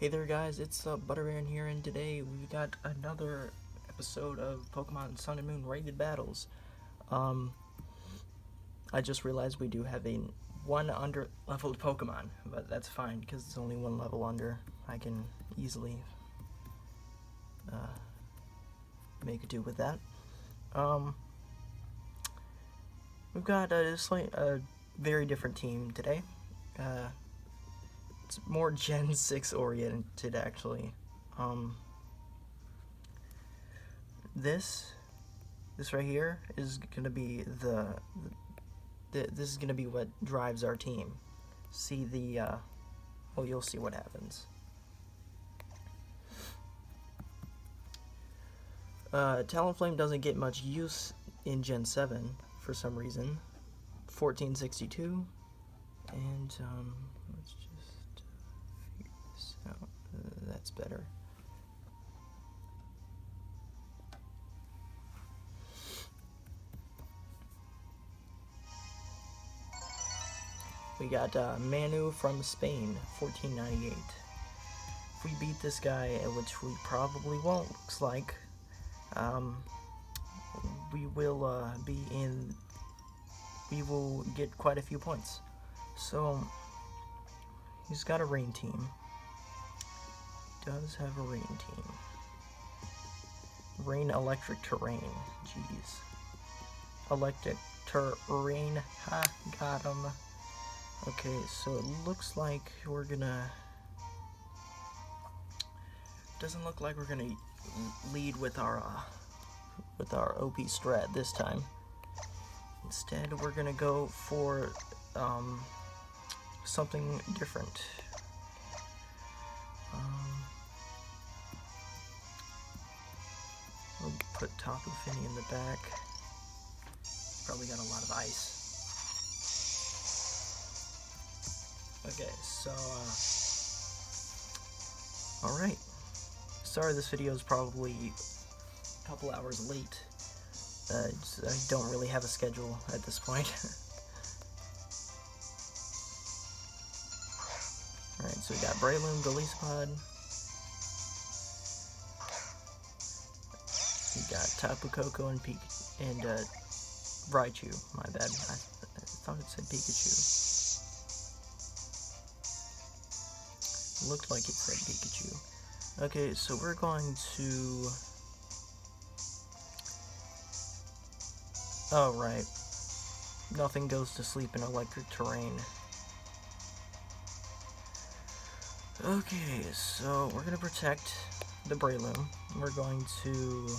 Hey there guys, it's Butterbear here, and today we've got another episode of Pokemon Sun and Moon Rated Battles. I just realized we do have a one under-leveled Pokemon, but that's fine because it's only one level under. I can easily make a do with that. We've got a very different team today. It's more Gen 6 oriented, actually. This right here is gonna be this is gonna be what drives our team. See well, you'll see what happens. Talonflame doesn't get much use in Gen 7 for some reason. 1462, and let's just figure this out. That's better. We got Manu from Spain, 1498. If we beat this guy, which we probably won't, looks like, we will we will get quite a few points. So he's got a rain team. Does have a rain team. Rain electric terrain. Jeez. Electric terrain. Ha, got him. Okay, so it looks like we're gonna... Doesn't look like we're gonna lead with our OP strat this time. Instead, we're gonna go for something different. We'll put Tapu Fini in the back. Probably got a lot of ice. Okay, so alright. Sorry this video is probably a couple hours late. I don't really have a schedule at this point. Alright, so we got Breloom, Golisopod. We got Tapu Koko and Raichu. My bad. I thought it said Pikachu. Looked like it said Pikachu. Okay, so we're going to... Oh, right. Nothing goes to sleep in electric terrain. Okay, so we're going to protect the Breloom. We're going to...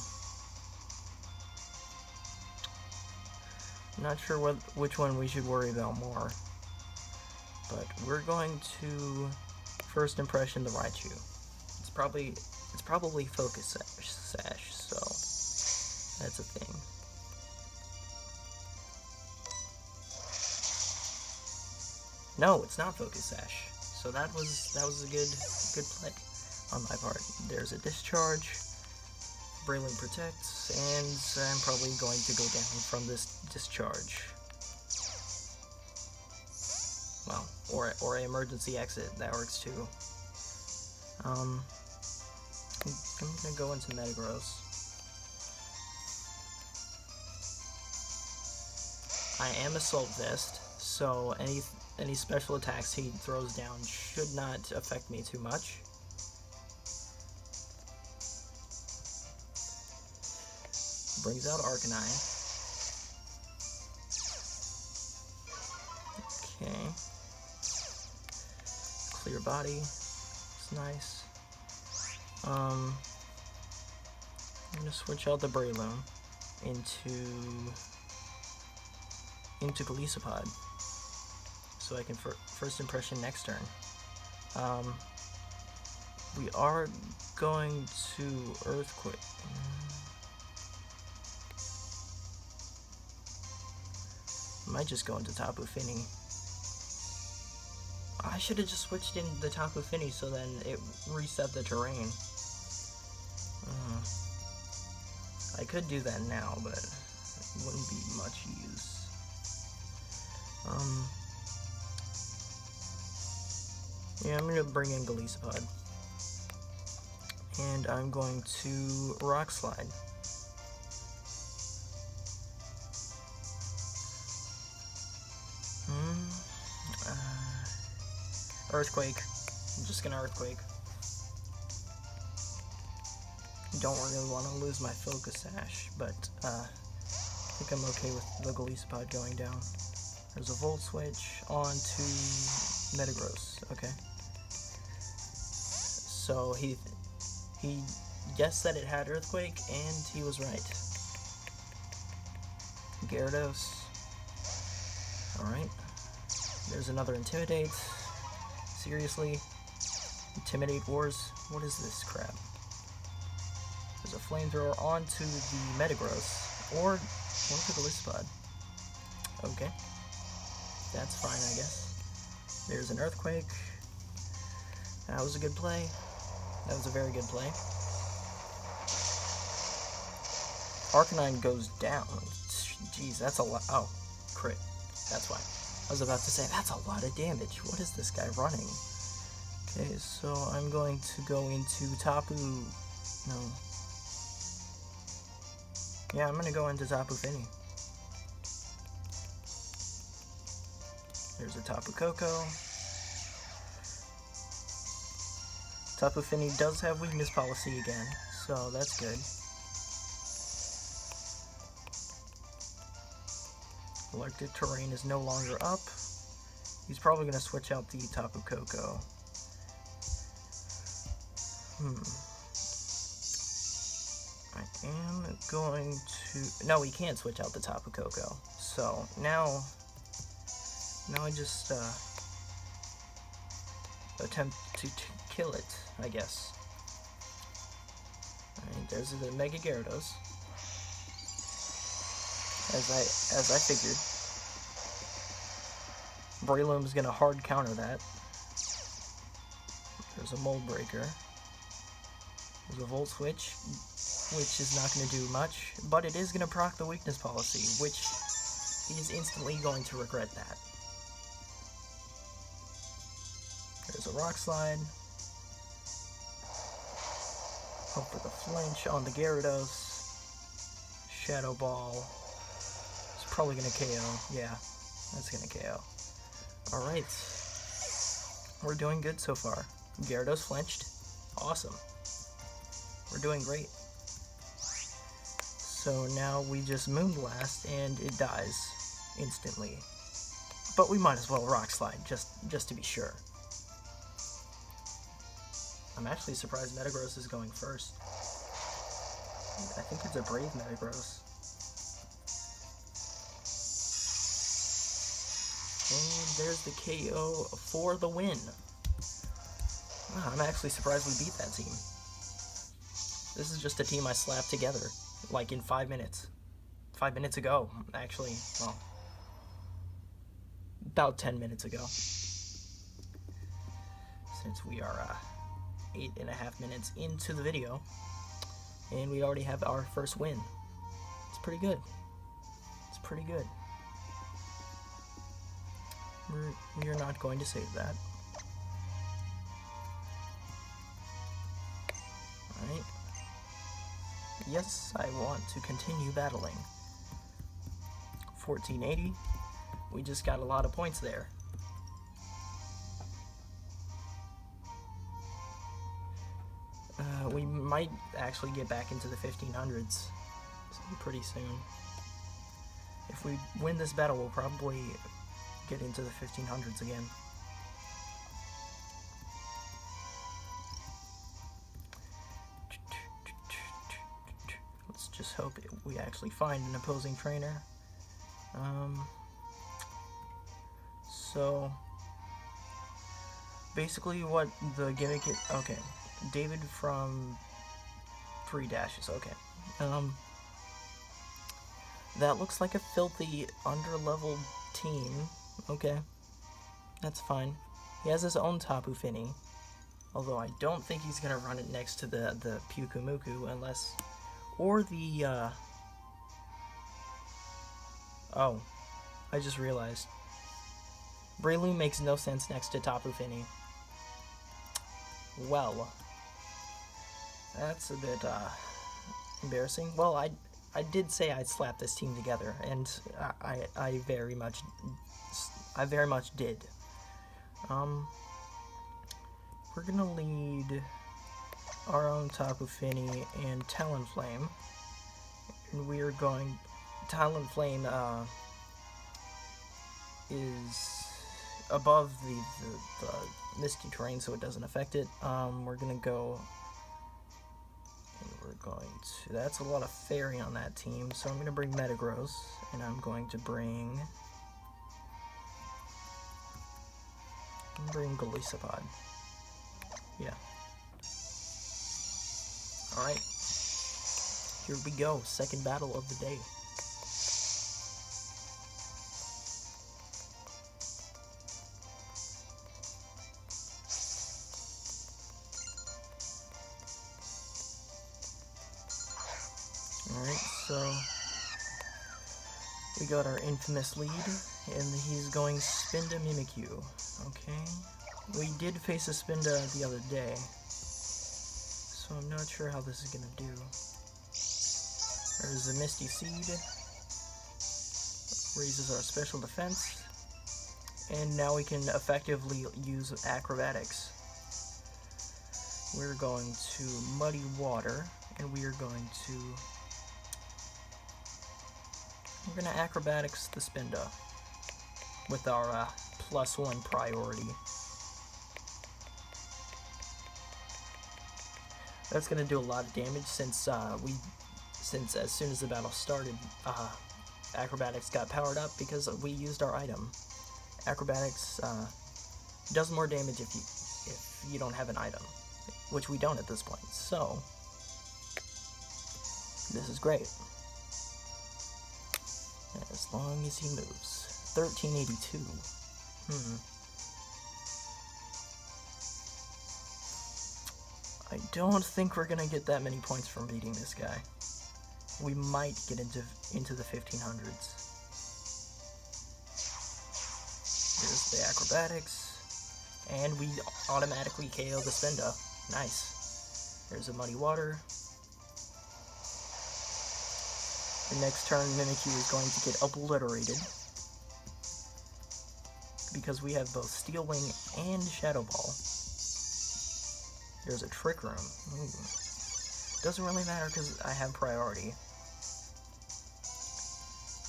I'm not sure which one we should worry about more. But we're going to... First impression, the Raichu. It's probably Focus Sash, so that's a thing. No, it's not Focus Sash. So that was a good play on my part. There's a discharge. Breloom protects, and I'm probably going to go down from this discharge. Well, or an emergency exit, that works too. I'm gonna go into Metagross. I am Assault Vest, so any special attacks he throws down should not affect me too much. Brings out Arcanine. Okay. Clear body. It's nice. I'm gonna switch out the Breloom into Golisopod, so I can first impression next turn. We are going to Earthquake. Might just go into Tapu Fini. I should have just switched in the Tapu Fini so then it reset the terrain. I could do that now, but it wouldn't be much use. Yeah, I'm gonna bring in Golisopod. and I'm going to Rock Slide. Earthquake. I'm just gonna Earthquake. Don't really want to lose my Focus Sash, but I think I'm okay with the Golisopod going down. There's a Volt Switch onto Metagross. Okay. So he guessed that it had Earthquake, and he was right. Gyarados. Alright. There's another Intimidate. Seriously? Intimidate Wars? What is this crap? There's a Flamethrower onto the Metagross. Or the Golisopod. Okay. That's fine, I guess. There's an Earthquake. That was a good play. That was a very good play. Arcanine goes down. Jeez, that's a lot. Oh, crit. That's why. I was about to say, that's a lot of damage. What is this guy running? Okay, so I'm going to go into Tapu... No. Yeah, I'm going to go into Tapu Fini. There's a Tapu Koko. Tapu Fini does have weakness policy again, so that's good. Electric Terrain is no longer up. He's probably going to switch out the Tapu Koko. I am going to... No, he can't switch out the Tapu Koko. So, now I just attempt to kill it, I guess. Alright, there's the Mega Gyarados. As I figured. Breloom's gonna hard counter that. There's a Mold Breaker. There's a Volt Switch, which is not gonna do much, but it is gonna proc the weakness policy, which he is instantly going to regret that. There's a Rock Slide. Hope for the flinch on the Gyarados. Shadow Ball. It's probably gonna KO. Yeah, that's gonna KO. Alright. We're doing good so far. Gyarados flinched. Awesome. We're doing great. So now we just Moonblast and it dies instantly. But we might as well Rock Slide just to be sure. I'm actually surprised Metagross is going first. I think it's a Brave Metagross. And there's the KO for the win. Wow, I'm actually surprised we beat that team. This is just a team I slapped together, like in 5 minutes. 5 minutes ago, actually. Well, about 10 minutes ago. Since we are 8.5 minutes into the video, and we already have our first win. It's pretty good. It's pretty good. We're not going to save that. Alright. Yes, I want to continue battling. 1480. We just got a lot of points there. We might actually get back into the 1500s pretty soon. If we win this battle, we'll probably get into the 1500s again. Let's just hope we actually find an opposing trainer. So basically what the gimmick is, okay, David from 3 Dashes, okay. That looks like a filthy, under-leveled team, okay. That's fine. He has his own Tapu Fini, although I don't think he's gonna run it next to the Pyukumuku unless, or the, oh, I just realized. Breloom makes no sense next to Tapu Fini. Well, That's a bit embarrassing. Well, I did say I'd slap this team together, and I very much did. We're gonna lead our own Tapu Fini and Talonflame, and we are going. Talonflame is above the misty terrain, so it doesn't affect it. We're gonna go. That's a lot of fairy on that team, so I'm going to bring Metagross, and I'm going to bring Golisopod. Yeah. Alright. Here we go, second battle of the day. Alright, so we got our infamous lead, and he's going Spinda Mimikyu. Okay, we did face a Spinda the other day, so I'm not sure how this is gonna do. There's a Misty Seed, raises our special defense, and now we can effectively use Acrobatics. We're going to Muddy Water, and we are going to... We're going to Acrobatics the Spinda with our +1 priority. That's going to do a lot of damage since as soon as the battle started, Acrobatics got powered up because we used our item. Acrobatics does more damage if you don't have an item, which we don't at this point. So this is great. As long as he moves. 1382. I don't think we're gonna get that many points from beating this guy. We might get into the 1500s. There's the Acrobatics. And we automatically KO the Spinda. Nice. There's a Muddy Water. The next turn, Mimikyu is going to get obliterated. Because we have both Steel Wing and Shadow Ball. There's a Trick Room. Ooh. Doesn't really matter because I have priority.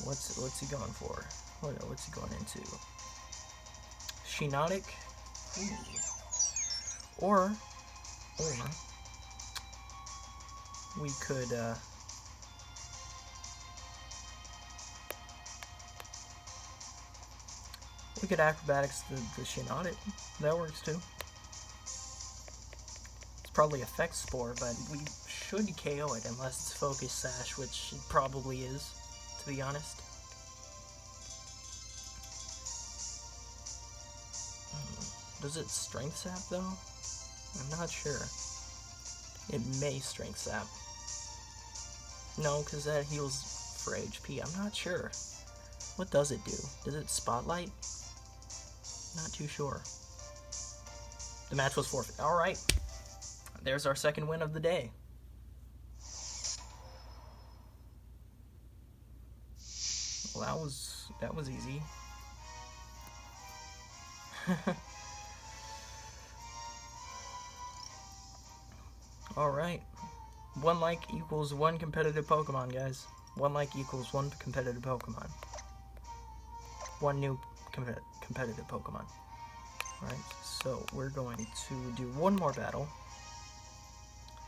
What's he going for? What's he going into? Shiinotic? Or we could Acrobatics the Shiinotic. That works too. It's probably Effect Spore, but we should KO it unless it's Focus Sash, which it probably is, to be honest. Does it Strength Sap though? I'm not sure. It may Strength Sap. No, because that heals for HP. I'm not sure. What does it do? Does it Spotlight? Not too sure. The match was forfeit. Alright. There's our second win of the day. Well, that was easy. Alright. 1 like equals 1 competitive Pokemon, guys. 1 like equals 1 competitive Pokemon. 1 new competitive Pokemon. Alright, so we're going to do one more battle.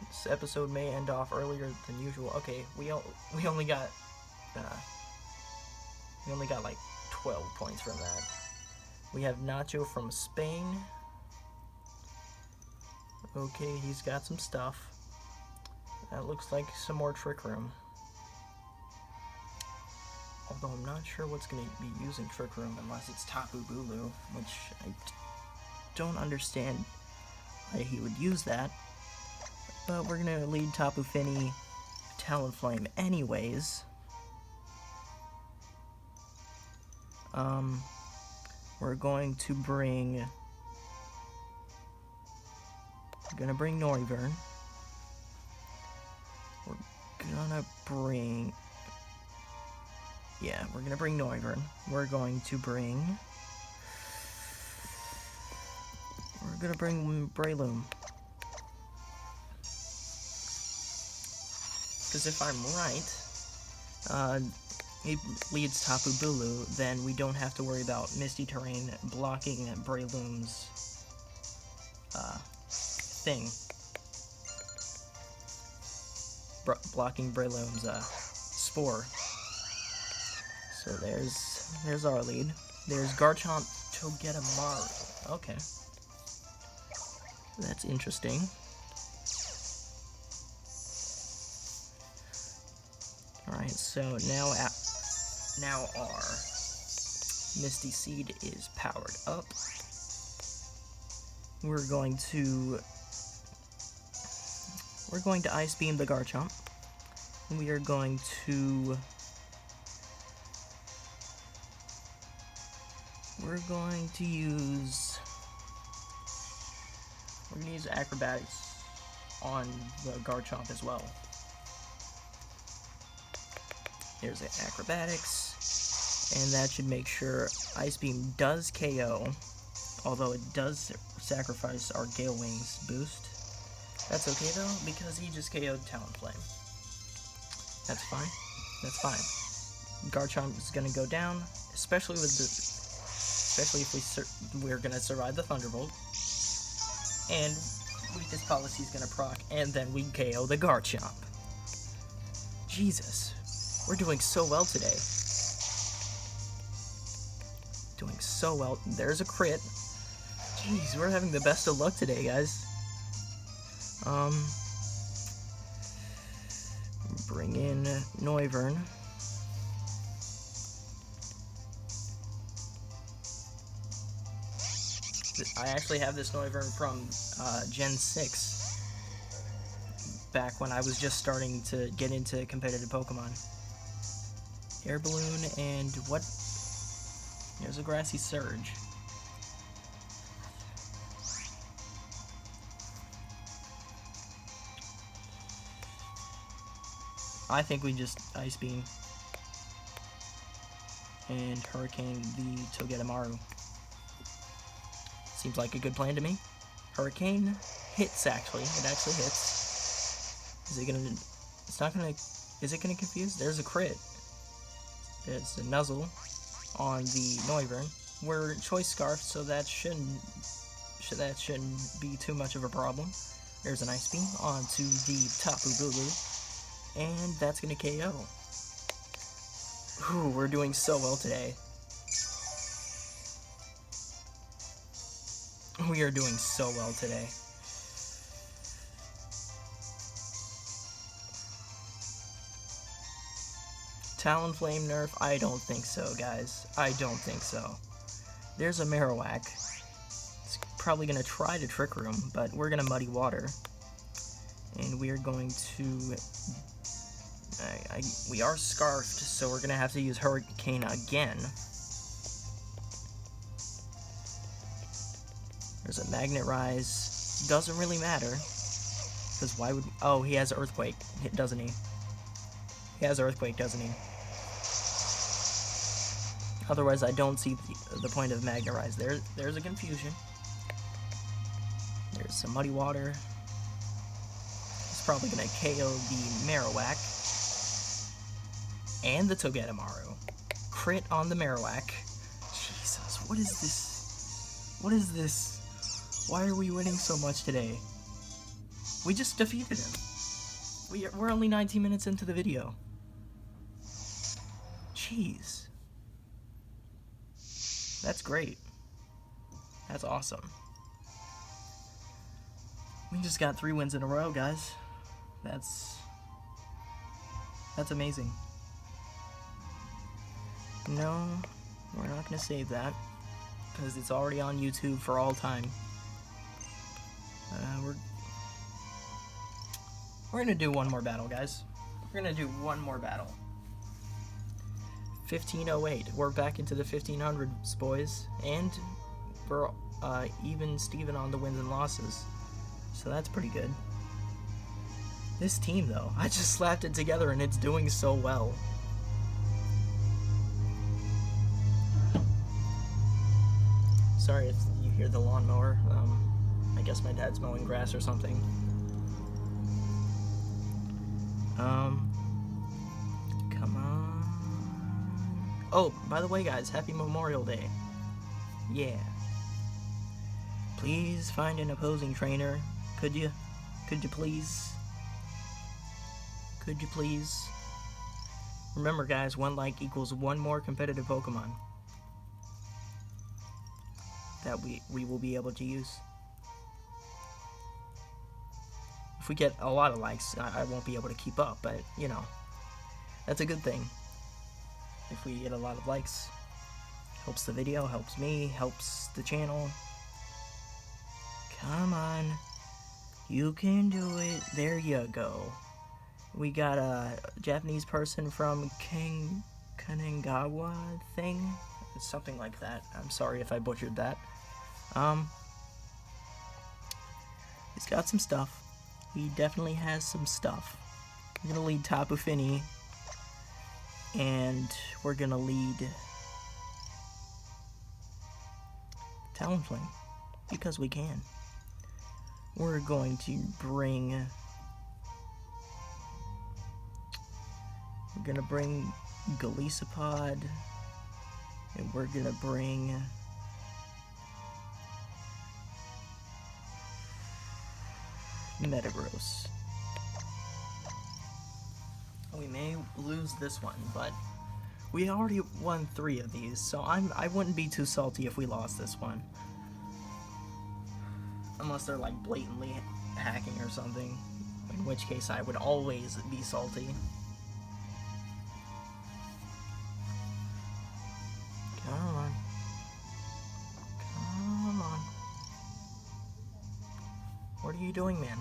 This episode may end off earlier than usual. Okay, we only got like 12 points from that. We have Nacho from Spain. Okay, he's got some stuff. That looks like some more Trick Room. Although I'm not sure what's going to be using Trick Room unless it's Tapu Bulu, which I don't understand why he would use that. But we're going to lead Tapu Fini Talonflame anyways. We're going to bring... Noivern. gonna bring... Yeah, we're gonna bring Noivern. We're going to bring... We're gonna bring Breloom. Because if I'm right, it leads Tapu Bulu, then we don't have to worry about Misty Terrain blocking Breloom's thing. Blocking Breloom's Spore. So there's our lead. There's Garchomp, Togedemaru. Okay. That's interesting. Alright, so now our Misty Seed is powered up. We're going to Ice Beam the Garchomp. We are going to use Acrobatics on the Garchomp as well. There's an Acrobatics, and that should make sure Ice Beam does KO, although it does sacrifice our Gale Wings boost. That's okay though, because he just KO'd Talonflame. That's fine. That's fine. Garchomp is gonna go down, especially if we're gonna survive the Thunderbolt. And Weakness Policy is gonna proc, and then we KO the Garchomp. Jesus. We're doing so well today. Doing so well. There's a crit. Jeez, we're having the best of luck today, guys. Bring in Noivern. I actually have this Noivern from Gen 6. Back when I was just starting to get into competitive Pokemon. Air Balloon, and what? There's a Grassy Surge. I think we just Ice Beam and Hurricane the Togedemaru. Seems like a good plan to me. Hurricane hits, actually. It actually hits. Is it gonna... It's not gonna... Is it gonna confuse? There's a crit. It's a Nuzzle on the Noivern. We're Choice Scarf, so that shouldn't be too much of a problem. There's an Ice Beam onto the Tapu Bulu, and that's gonna KO. Ooh, we're doing so well today. We are doing so well today. Talonflame nerf? I don't think so, guys. I don't think so. There's a Marowak. It's probably going to try to Trick Room, but we're going to Muddy Water. And we are going to... we are Scarfed, so we're going to have to use Hurricane again. There's a Magnet Rise. Doesn't really matter. Because why would... Oh, he has Earthquake, doesn't he? He has Earthquake, doesn't he? Otherwise, I don't see the point of Magnet Rise. There's a confusion. There's some Muddy Water. It's probably going to KO the Marowak. And the Togedemaru. Crit on the Marowak. Jesus, what is this? What is this? Why are we winning so much today? We just defeated him. We're only 19 minutes into the video. Jeez. That's great. That's awesome. We just got 3 wins in a row, guys. That's amazing. No, we're not going to save that, because it's already on YouTube for all time. We're going to do one more battle, guys. We're going to do one more battle. 1508. We're back into the 1500s, boys. And we're even Steven on the wins and losses. So that's pretty good. This team, though, I just slapped it together and it's doing so well. Sorry if you hear the lawnmower. I guess my dad's mowing grass or something. Come on. Oh, by the way, guys, happy Memorial Day. Yeah. Please find an opposing trainer. Could you? Could you please? Could you please? Remember, guys, 1 like equals 1 more competitive Pokemon that we will be able to use. If we get a lot of likes, I won't be able to keep up, but, you know, that's a good thing. If we get a lot of likes, helps the video, helps me, helps the channel. Come on. You can do it. There you go. We got a Japanese person from Kanagawa thing. It's something like that. I'm sorry if I butchered that. He's got some stuff. He definitely has some stuff. We're gonna lead Tapu Fini, and we're gonna lead Talonflame, because we can. We're going to bring... We're gonna bring Golisopod, and we're gonna bring... Metagross. We may lose this one, but we already won 3 of these, so I wouldn't be too salty if we lost this one. Unless they're like blatantly hacking or something, in which case I would always be salty. Come on. Come on. What are you doing, man?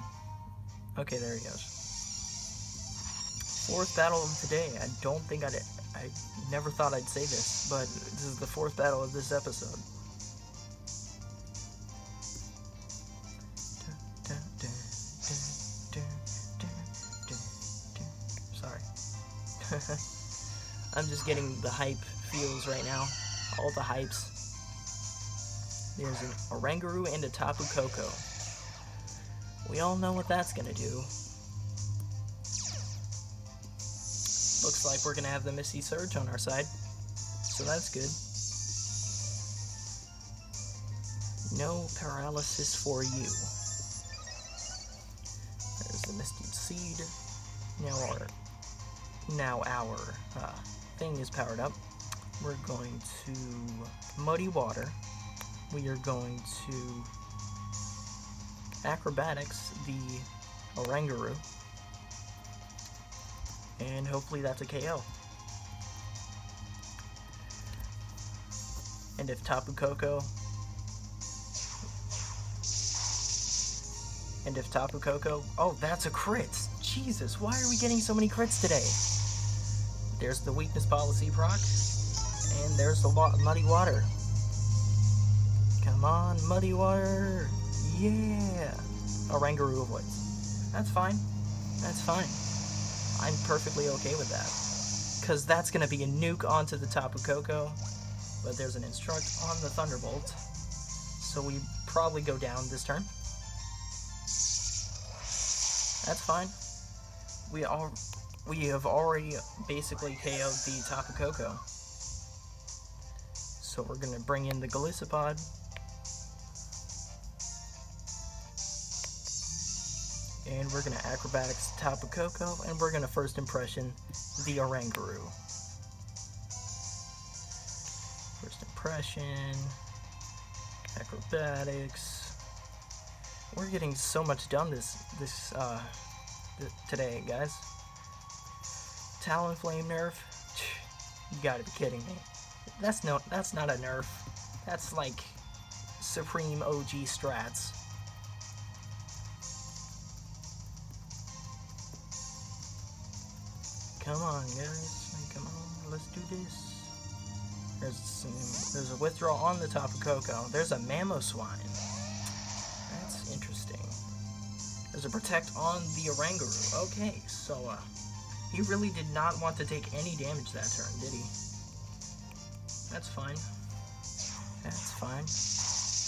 Okay, there he goes. 4th battle of today. I don't think I never thought I'd say this, but this is the 4th battle of this episode. Sorry. I'm just getting the hype feels right now. All the hypes. There's an Oranguru and a Tapu Koko. We all know what that's gonna do. Looks like we're gonna have the Misty Surge on our side, so that's good. No paralysis for you. There's the Misty Seed. Now our thing is powered up. We're going to Muddy Water. We are going to Acrobatics the Oranguru, and hopefully that's a KO. And if Tapu Koko oh, that's a crit. Jesus, why are we getting so many crits today? There's the weakness policy proc, and there's the Muddy Water. Come on, Muddy Water. Yeah! Oranguru avoids. That's fine. That's fine. I'm perfectly okay with that. Because that's going to be a nuke onto the Tapu Koko. But there's an Instruct on the Thunderbolt. So we probably go down this turn. That's fine. We have already basically KO'd the Tapu Koko. So we're going to bring in the Golisopod. And we're going to Acrobatics Tapu Koko, and we're going to First Impression the Oranguru. First Impression, Acrobatics. We're getting so much done today, guys. Talonflame nerf? You gotta be kidding me. That's not a nerf. That's like Supreme OG strats. Come on, guys. Come on, let's do this. There's a withdrawal on the Tapu Koko. There's a Mamoswine. That's interesting. There's a Protect on the Oranguru. Okay, so, he really did not want to take any damage that turn, did he? That's fine. That's fine.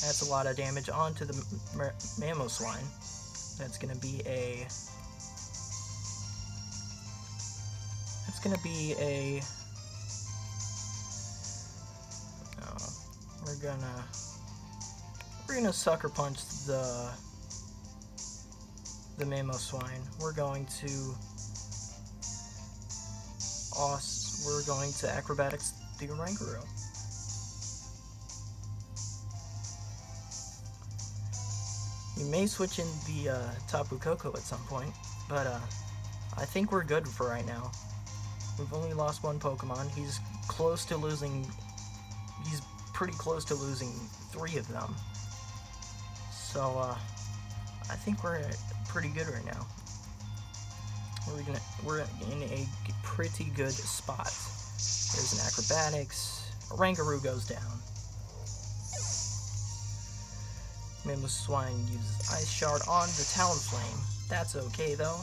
That's a lot of damage onto the Mamoswine. That's gonna be a... That's gonna be a... Oh, we're gonna Sucker Punch the Mamoswine. We're going to Acrobatics the Oranguru. You may switch in the Tapu Koko at some point, but I think we're good for right now. We've only lost one Pokemon. He's pretty close to losing 3 of them. So I think we're pretty good right now. We're in a pretty good spot. There's an Acrobatics. Oranguru goes down. Mamoswine uses Ice Shard on the Talonflame. That's okay though,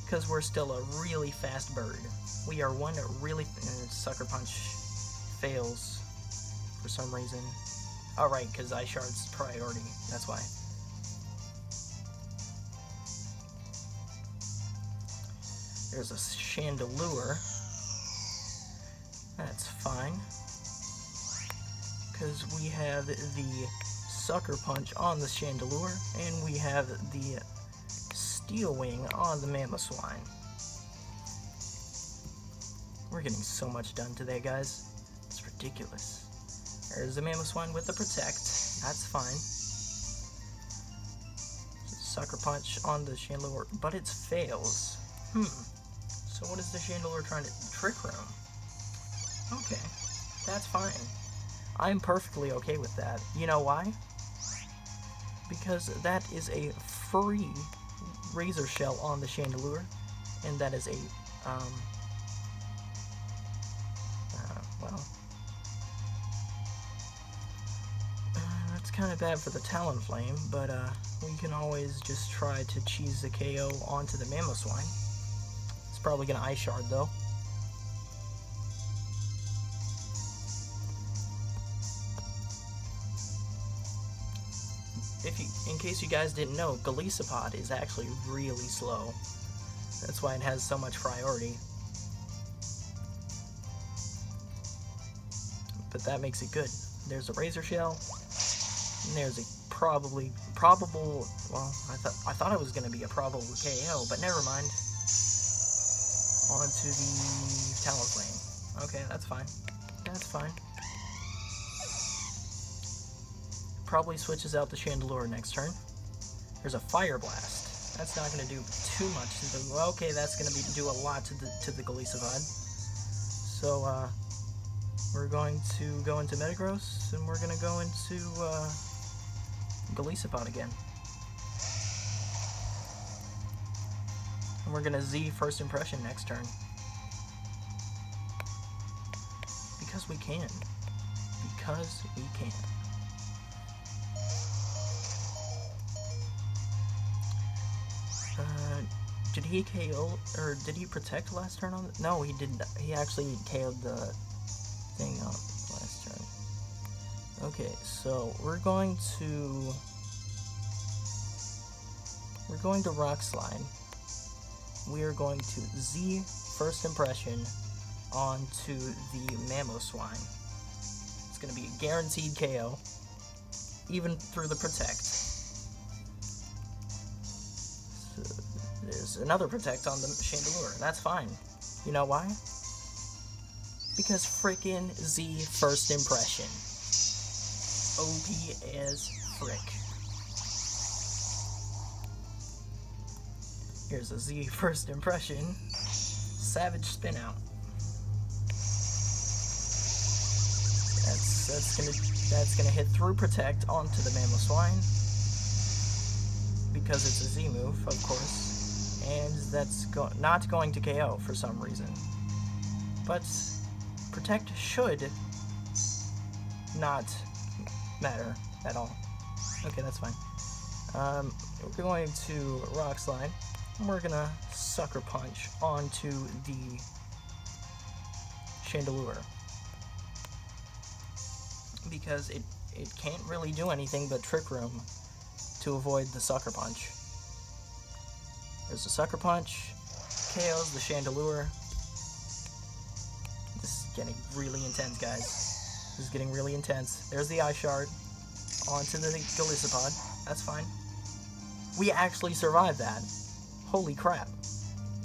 because we're still a really fast bird. We are one really... Sucker Punch fails for some reason. Alright, because Ice Shard's priority. That's why. There's a Chandelure. That's fine. Because we have the Sucker Punch on the Chandelure, and we have the Steel Wing on the Mamoswine. We're getting so much done today, guys. It's ridiculous. There's the Mamoswine with the Protect. That's fine. Sucker Punch on the Chandelure, but it fails. So what is the Chandelure trying to... Trick Room? Okay. That's fine. I'm perfectly okay with that. You know why? Because that is a free Razor Shell on the Chandelure, and that is a, that's kind of bad for the Talonflame, but, we can always just try to cheese the KO onto the Mamoswine. It's probably gonna Ice Shard, though. In case you guys didn't know, Golisopod is actually really slow. That's why it has so much priority. But that makes it good. There's a Razor Shell, and there's a probable, well, I thought it was going to be a probable KO, but never mind. Onto the Talonflame. Okay, that's fine. That's fine. Probably switches out the Chandelure next turn. There's a Fire Blast. That's not going to do too much to the... Okay, that's going to do a lot to the Golisopod. So, we're going to go into Metagross, and we're going to go into Golisopod again. And we're going to Z First Impression next turn. Because we can. Because we can. Did he KO, or did he Protect last turn on? No, he didn't. He actually KO'd the thing on last turn. Okay, so we're going to Rock Slide. We are going to Z First Impression onto the Mamoswine. It's going to be a guaranteed KO, even through the Protect. There's another Protect on the Chandelure. That's fine. You know why? Because frickin' Z First Impression. OP as frick. Here's a Z First Impression. Savage Spin Out. That's gonna hit through Protect onto the Mamoswine. Because it's a Z move, of course. And that's not going to KO for some reason. But Protect should not matter at all. Okay, that's fine. we're going to Rock Slide, and we're gonna Sucker Punch onto the Chandelure. Because it can't really do anything but Trick Room to avoid the Sucker Punch. There's the Sucker Punch, KOs the Chandelure. This is getting really intense, guys. This is getting really intense. There's the Ice Shard onto the Golisopod. That's fine. We actually survived that. Holy crap.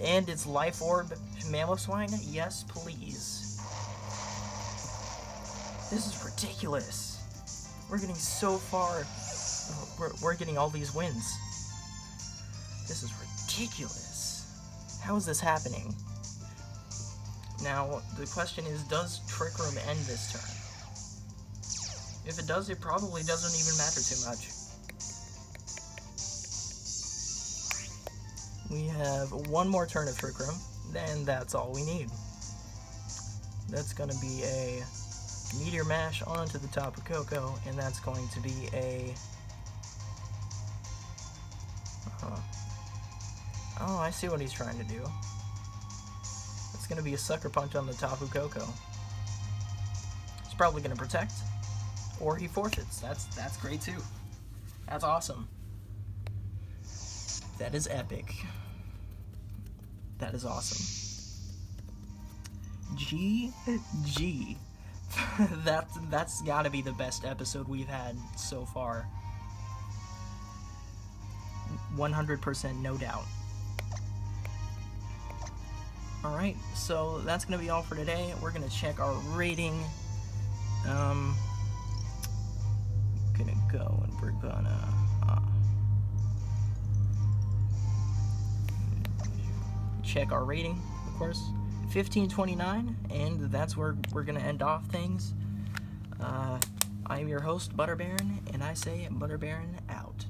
And it's Life Orb Mamoswine? Yes, please. This is ridiculous. We're getting so far. We're getting all these wins. This is ridiculous. How is this happening? Now, the question is, does Trick Room end this turn? If it does, it probably doesn't even matter too much. We have one more turn of Trick Room, then that's all we need. That's going to be a Meteor Mash onto the Tapu Koko, and that's going to be a... Oh, I see what he's trying to do. It's going to be a Sucker Punch on the Tapu Koko. He's probably going to protect, or he forfeits. That's great too. That's awesome. That is epic. That is awesome. GG. That's gotta be the best episode we've had so far. 100%, no doubt. Alright, so that's gonna be all for today. We're gonna check our rating. Gonna go and we're gonna check our rating, of course. 1529, and that's where we're gonna end off things. I'm your host, Butter Baron, and I say Butter Baron out.